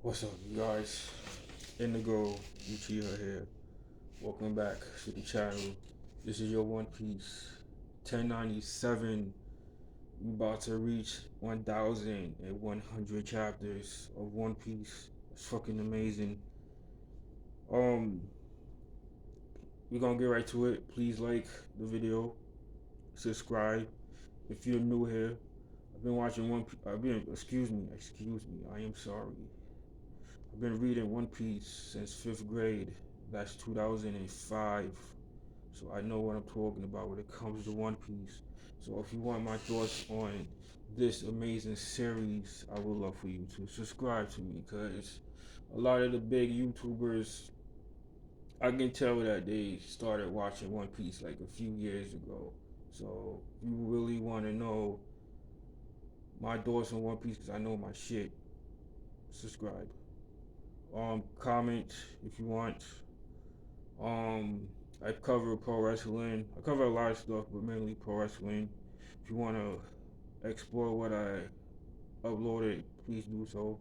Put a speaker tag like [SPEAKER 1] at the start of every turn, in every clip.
[SPEAKER 1] What's up, you guys? Indigo Uchiha here. Welcome back to the channel. This is your One Piece 1097. We about to reach 1,100 chapters of One Piece. It's fucking amazing. Um, we're gonna get right to it. Please like the video, subscribe if you're new here. I've been watching One Piece. Excuse me. I am sorry. I've been reading One Piece since fifth grade. That's 2005. So I know what I'm talking about when it comes to One Piece. So if you want my thoughts on this amazing series, I would love for you to subscribe to me because a lot of the big YouTubers, I can tell that they started watching One Piece like a few years ago. So if you really want to know my thoughts on One Piece, because I know my shit, subscribe. Comment if you want. Um, I cover pro wrestling. I cover a lot of stuff, but mainly pro wrestling. If you want to explore what I uploaded, please do so.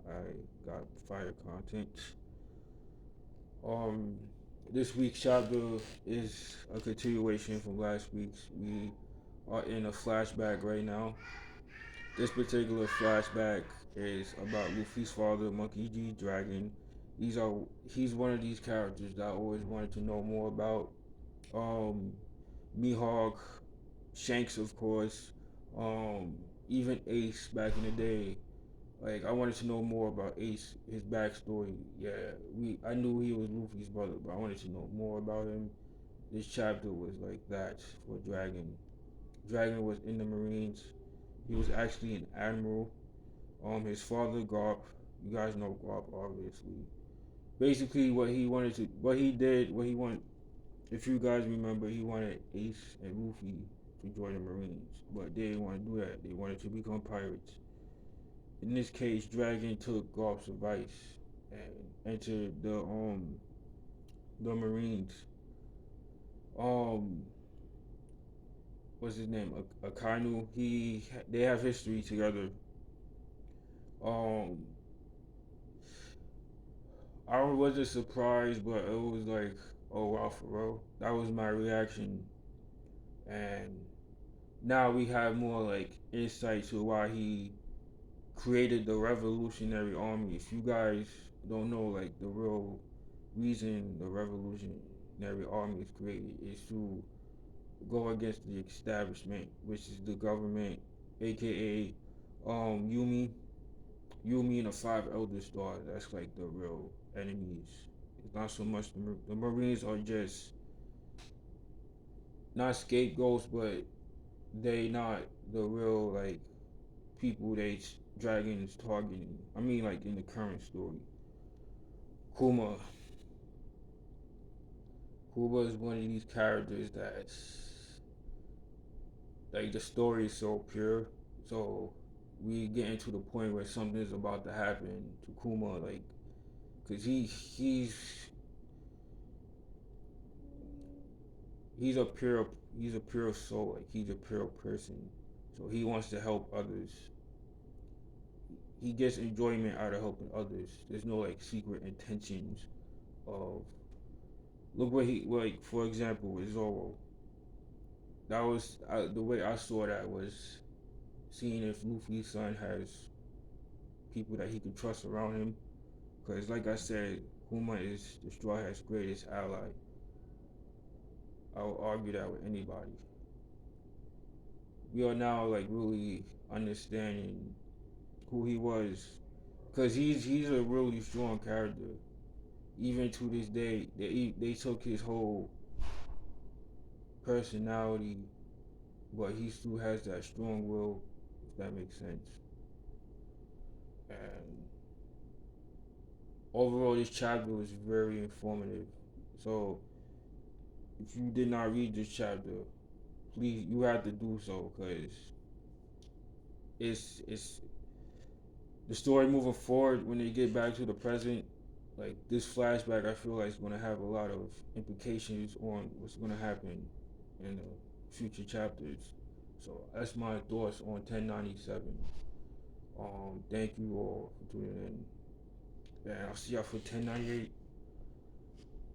[SPEAKER 1] I got fire content. Um, this week's chapter is a continuation from last week's. We are in a flashback right now. This particular flashback is about Luffy's father, Monkey D. Dragon. These are he's one of these characters that I always wanted to know more about. Um, Mihawk, Shanks, of course, um, even Ace back in the day. Like I wanted to know more about Ace, his backstory. Yeah, I knew he was Luffy's brother, but I wanted to know more about him. This chapter was like that for Dragon. Dragon was in the Marines. He was actually an admiral. His father Garp, you guys know Garp obviously. Basically, what he did, what he wanted. If you guys remember, he wanted Ace and Luffy to join the Marines, but they didn't want to do that. They wanted to become pirates. In this case, Dragon took Garp's advice and entered the Marines. Um, what's his name? Akainu. They have history together. Um, I wasn't surprised, but it was like, oh wow, for real. That was my reaction, and now we have more like insight to why he created the Revolutionary Army. If you guys don't know, like the real reason the Revolutionary Army is created is to go against the establishment, which is the government, aka Yumi. Yumi and the Five Elder Stars. That's like the real enemies. It's not so much the Marines are just not scapegoats, but they not the real like people they dragons targeting. I mean, like in the current story, Kuma. Kuma is one of these characters that's like the story is so pure. So we getting to the point where something's about to happen to Kuma, like, cause he's a pure soul, like he's a pure person. So he wants to help others. He gets enjoyment out of helping others. There's no like secret intentions of look what he like. For example, with Zoro, that was the way I saw that was seeing if Luffy's son has people that he can trust around him. Because like I said, Kuma is the Straw Hat's greatest ally. I will argue that with anybody. We are now like really understanding who he was, because he's a really strong character. Even to this day, they took his whole personality, but he still has that strong will, if that makes sense. And overall, this chapter was very informative. So if you did not read this chapter, please you have to do so because it's the story moving forward when they get back to the present. Like this flashback, I feel like it's gonna have a lot of implications on what's gonna happen in the future chapters. So that's my thoughts on 1097. Thank you all for tuning in. Yeah, I'll see y'all for 1098.